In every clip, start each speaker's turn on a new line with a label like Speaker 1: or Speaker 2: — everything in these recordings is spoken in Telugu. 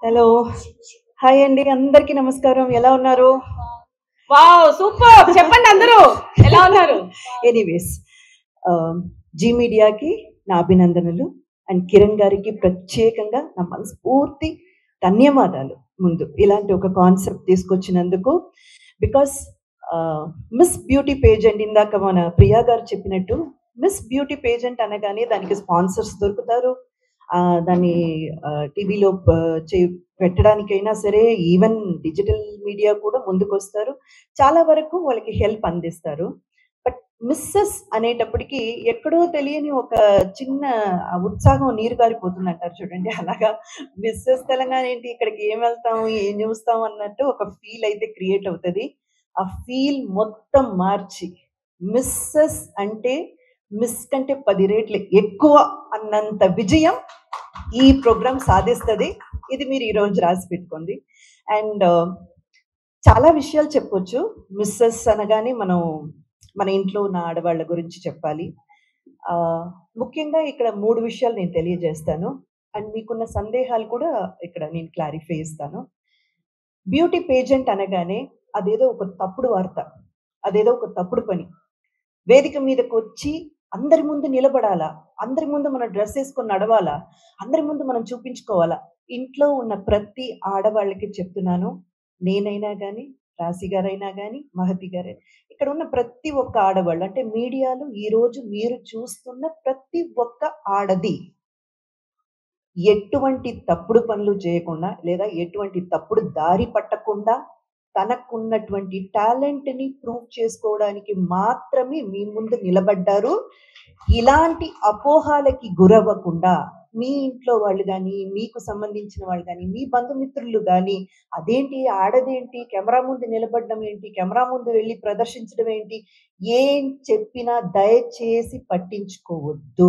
Speaker 1: హలో హాయ్ అండి, అందరికీ నమస్కారం. ఎలా ఉన్నారు?
Speaker 2: వావ్ సూపర్ చెప్పండి అందరూ ఎలా ఉన్నారు?
Speaker 1: ఎనీవేస్, జీ మీడియాకి నా అభినందనలు అండ్ కిరణ్ గారికి ప్రత్యేకంగా నా మనస్ఫూర్తి ధన్యవాదాలు. ముందు ఇలాంటి ఒక కాన్సెప్ట్ తీసుకొచ్చినందుకు. బికాస్ మిస్ బ్యూటీ పేజెంట్, ఇందాక మన ప్రియా గారు చెప్పినట్టు, మిస్ బ్యూటీ పేజెంట్ అనగానే దానికి స్పాన్సర్స్ దొరుకుతారు. దాన్ని టీవీలో పెట్టడానికైనా సరే, ఈవెన్ డిజిటల్ మీడియా కూడా ముందుకొస్తారు. చాలా వరకు వాళ్ళకి హెల్ప్ అందిస్తారు. బట్ మిస్సెస్ అనేటప్పటికి ఎక్కడో తెలియని ఒక చిన్న ఉత్సాహం నీరు గారిపోతుంది అంటారు చూడండి. అలాగా మిస్సెస్ తెలంగాణ ఏంటి, ఇక్కడికి ఏం వెళ్తాం, ఏం చూస్తాం అన్నట్టు ఒక ఫీల్ అయితే క్రియేట్ అవుతుంది. ఆ ఫీల్ మొత్తం మార్చి మిస్సెస్ అంటే మిస్ కంటే 10 రెట్లు ఎక్కువ అన్నంత విజయం ఈ ప్రోగ్రామ్ సాధిస్తుంది. ఇది మీరు ఈరోజు రాసి పెట్టుకోండి. అండ్ చాలా విషయాలు చెప్పొచ్చు. మిస్సెస్ అనగానే మన ఇంట్లో ఉన్న ఆడవాళ్ళ గురించి చెప్పాలి. ముఖ్యంగా ఇక్కడ 3 విషయాలు నేను తెలియజేస్తాను. అండ్ మీకున్న సందేహాలు కూడా ఇక్కడ నేను క్లారిఫై ఇస్తాను. బ్యూటీ పేజెంట్ అనగానే అదేదో ఒక తప్పుడు వార్త, అదేదో ఒక తప్పుడు పని. వేదిక మీదకొచ్చి అందరి ముందు నిలబడాలా, అందరి ముందు మనం డ్రెస్ వేసుకొని నడవాలా, అందరి ముందు మనం చూపించుకోవాలా. ఇంట్లో ఉన్న ప్రతి ఆడవాళ్ళకి చెప్తున్నాను, నేనైనా కానీ, రాశి గారైనా కానీ, మహతి గారే, ఇక్కడ ఉన్న ప్రతి ఒక్క ఆడవాళ్ళు, అంటే మీడియాలో ఈరోజు మీరు చూస్తున్న ప్రతి ఒక్క ఆడది ఎటువంటి తప్పుడు పనులు చేయకుండా, లేదా ఎటువంటి తప్పుడు దారి పట్టకుండా, తనకున్నటువంటి టాలెంట్‌ని ప్రూవ్ చేసుకోవడానికి మాత్రమే మీ ముందు నిలబడ్డారు. ఇలాంటి అపోహలకి గురవ్వకుండా మీ ఇంట్లో వాళ్ళు గానీ, మీకు సంబంధించిన వాళ్ళు గానీ, మీ బంధుమిత్రులు గానీ, అదేంటి, ఆడదేంటి, కెమెరా ముందు నిలబడడం ఏంటి, కెమెరా ముందు వెళ్లి ప్రదర్శించడం ఏంటి, ఏం చెప్పినా దయచేసి పట్టించుకోవద్దు.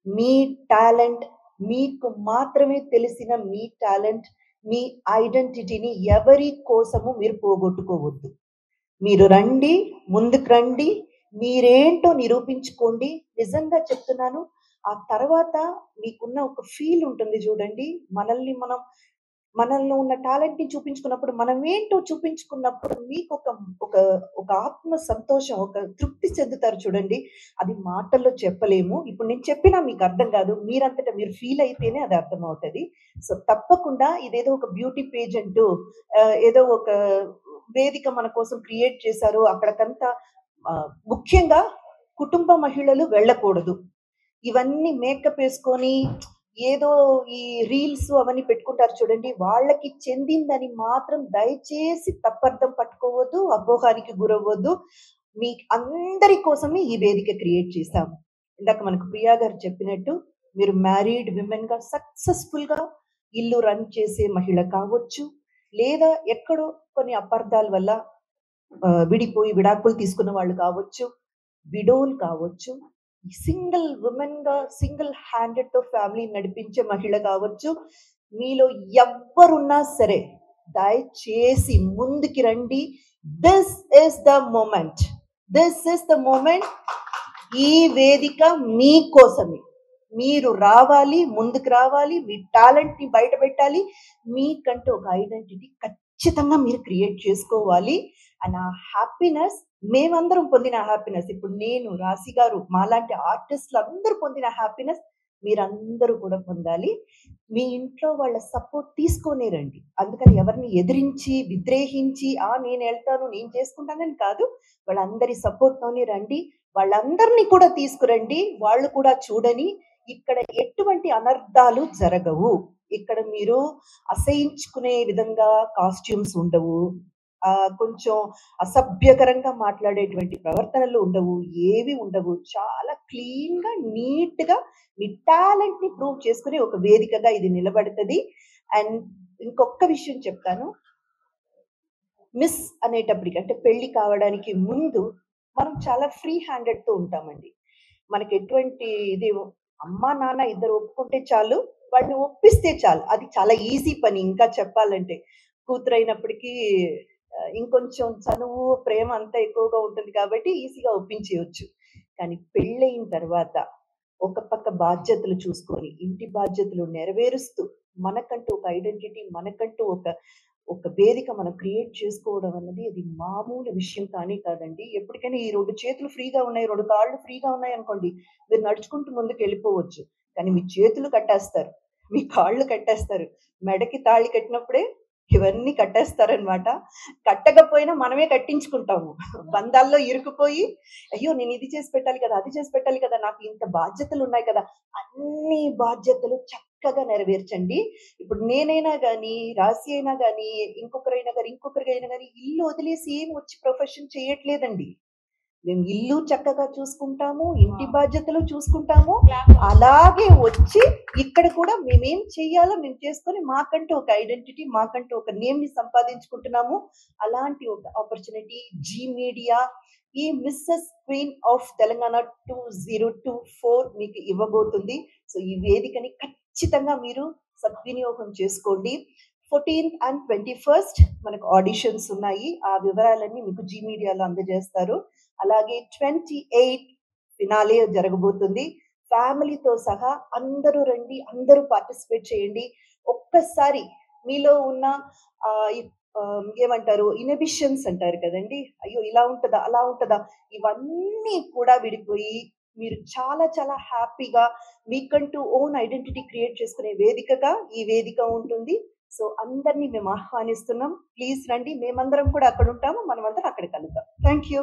Speaker 1: మీ టాలెంట్, మీకు మాత్రమే తెలిసిన మీ టాలెంట్, మీ ఐడెంటిటీని ఎవరి కోసము మీరు పోగొట్టుకోవద్దు. మీరు రండి, ముందుకు రండి, మీరేంటో నిరూపించుకోండి. నిజంగా చెప్తున్నాను. ఆ తర్వాత మీకున్న ఒక ఫీల్ ఉంటుంది చూడండి. మనల్లో ఉన్న టాలెంట్‌ని చూపించుకున్నప్పుడు, మనమేంటో చూపించుకున్నప్పుడు మీకు ఒక ఒక ఒక ఆత్మ సంతోషం, ఒక తృప్తి చెందుతారు చూడండి. అది మాటల్లో చెప్పలేము. ఇప్పుడు నేను చెప్పినా మీకు అర్థం కాదు. మీరంతట మీరు ఫీల్ అయితేనే అది అర్థమవుతది. సో, తప్పకుండా ఇదేదో ఒక బ్యూటీ పేజెంటు, ఏదో ఒక వేదిక మన కోసం క్రియేట్ చేశారు. అక్కడికంతా ముఖ్యంగా కుటుంబ మహిళలు వెళ్ళకూడదు. ఇవన్నీ మేకప్ వేసుకొని ఏదో ఈ రీల్స్ అవన్నీ పెట్టుకుంటారు చూడండి. వాళ్ళకి చెందిందని మాత్రం దయచేసి తప్పర్థం పట్టుకోవద్దు, అపోహానికి గురవ్వద్దు. మీ అందరి కోసమే ఈ వేదిక క్రియేట్ చేశాము. ఇందాక మనకు ప్రియా గారు చెప్పినట్టు, మీరు మ్యారీడ్ విమెన్‌గా సక్సెస్‌ఫుల్‌గా ఇల్లు రన్ చేసే మహిళ కావచ్చు, లేదా ఎక్కడో కొన్ని అపార్థాల వల్ల విడిపోయి విడాకులు తీసుకున్న వాళ్ళు కావచ్చు, విడోలు కావచ్చు, సింగిల్ వుమెన్‌గా సింగిల్ హ్యాండెడ్‌తో ఫ్యామిలీని నడిపించే మహిళ కావచ్చు. మీలో ఎవ్వరున్నా సరే దయచేసి ముందుకి రండి. This is the moment. This is the moment. ఈ వేదిక మీకోసమే. మీరు రావాలి, ముందుకు రావాలి, మీ టాలెంట్‌ని బయట పెట్టాలి. మీకంటూ ఒక ఐడెంటిటీ ఖచ్చితంగా మీరు క్రియేట్ చేసుకోవాలి. అండ్ ఆ హ్యాపీనెస్, మేమందరం పొందిన హ్యాపీనెస్, ఇప్పుడు నేను, రాశి గారు, మాలాంటి ఆర్టిస్టులు అందరూ పొందిన హ్యాపీనెస్ మీరందరూ కూడా పొందాలి. మీ ఇంట్లో వాళ్ళ సపోర్ట్ తీసుకొనే రండి. అందుకని ఎవరిని ఎదిరించి, విద్రేహించి, నేను వెళ్తాను, నేను చేసుకుంటానని కాదు. వాళ్ళందరి సపోర్ట్‌తోనే రండి. వాళ్ళందరినీ కూడా తీసుకురండి. వాళ్ళు కూడా చూడని. ఇక్కడ ఎటువంటి అనర్థాలు జరగవు. ఇక్కడ మీరు అసహించుకునే విధంగా కాస్ట్యూమ్స్ ఉండవు. కొంచెం అసభ్యకరంగా మాట్లాడేటువంటి ప్రవర్తనలు ఉండవు. ఏవి ఉండవు. చాలా క్లీన్‌గా, నీట్‌గా మీ టాలెంట్‌ని ప్రూవ్ చేసుకునే ఒక వేదికగా ఇది నిలబడతది. అండ్ ఇంకొక్క విషయం చెప్తాను. మిస్ అనేటప్పటికి, అంటే పెళ్లి కావడానికి ముందు మనం చాలా ఫ్రీ హ్యాండెడ్‌తో ఉంటామండి. మనకి ఎటువంటి ఇది, అమ్మా, నాన్న ఇద్దరు ఒప్పుకుంటే చాలు, వాడిని ఒప్పిస్తే చాలు. అది చాలా ఈజీ పని. ఇంకా చెప్పాలంటే కూతురైనప్పటికీ ఇంకొంచెం చనువు, ప్రేమ అంతా ఎక్కువగా ఉంటుంది కాబట్టి ఈజీగా ఒప్పించేయొచ్చు. కానీ పెళ్ళయిన తర్వాత ఒక పక్క బాధ్యతలు చూసుకొని, ఇంటి బాధ్యతలు నెరవేరుస్తూ, మనకంటూ ఒక ఐడెంటిటీ, మనకంటూ ఒక వేదిక మనం క్రియేట్ చేసుకోవడం అన్నది అది మామూలు విషయం కానే కాదండి. ఎప్పటికైనా ఈ 2 చేతులు ఫ్రీగా ఉన్నాయి, 2 కాళ్ళు ఫ్రీగా ఉన్నాయనుకోండి, మీరు నడుచుకుంటూ ముందుకెళ్ళిపోవచ్చు. కానీ మీ చేతులు కట్టేస్తారు. మీ కాళ్ళు కట్టేస్తారు. మెడకి తాళి కట్టినప్పుడే ఇవన్నీ కట్టేస్తారనమాట. కట్టకపోయినా మనమే కట్టించుకుంటాము. బంధాల్లో ఇరుక్కుపోయి, అయ్యో! నేను ఇది చేసి పెట్టాలి కదా! అది చేసి పెట్టాలి కదా! నాకు ఇంత బాధ్యతలున్నాయి కదా! అన్ని బాధ్యతలు చక్కగా నెరవేర్చండి. ఇప్పుడు నేనైనా గాని, రాశి అయినా గాని, ఇంకొకరైనా గాని ఇల్లు వదిలేసి ఏమి వచ్చి ప్రొఫెషన్ చేయట్లేదండి. మేము ఇల్లు చక్కగా చూసుకుంటాము. ఇంటి బాధ్యతలు చూసుకుంటాము. అలాగే వచ్చి ఇక్కడ కూడా మేమేం చెయ్యాలో మేము చేసుకొని మాకంటూ ఒక ఐడెంటిటీ, మాకంటూ ఒక నేమ్‌ని సంపాదించుకుంటున్నాము. అలాంటి ఒక ఆపర్చునిటీ జీ మీడియా ఈ మిసెస్ క్వీన్ ఆఫ్ తెలంగాణ 2024 మీకు ఇవ్వబోతుంది. సో, ఈ వేదికని ఖచ్చితంగా మీరు సద్వినియోగం చేసుకోండి. 14th అండ్ 21st మనకు ఆడిషన్స్ ఉన్నాయి. ఆ వివరాలన్నీ మీకు జీ మీడియాలో అందజేస్తారు. అలాగే 28 ఫినాలే జరగబోతుంది. ఫ్యామిలీతో సహా అందరూ రండి. అందరూ పార్టిసిపేట్ చేయండి. ఒక్కసారి మీలో ఉన్న ఈ ఏమంటారు ఇన్హిబిషన్స్ అంటారు కదండీ! అయ్యో! ఇలా ఉంటదా? అలా ఉంటదా? ఇవన్నీ కూడా విడిపోయి మీరు చాలా చాలా హ్యాపీగా మీకంటూ ఓన్ ఐడెంటిటీ క్రియేట్ చేసుకునే వేదికగా ఈ వేదిక ఉంటుంది. సో, అందరిని మేము ఆహ్వానిస్తున్నాం. ప్లీజ్ రండి. మేమందరం కూడా అక్కడుంటాము. మనమందరం అక్కడ కలుద్దాం. Thank you.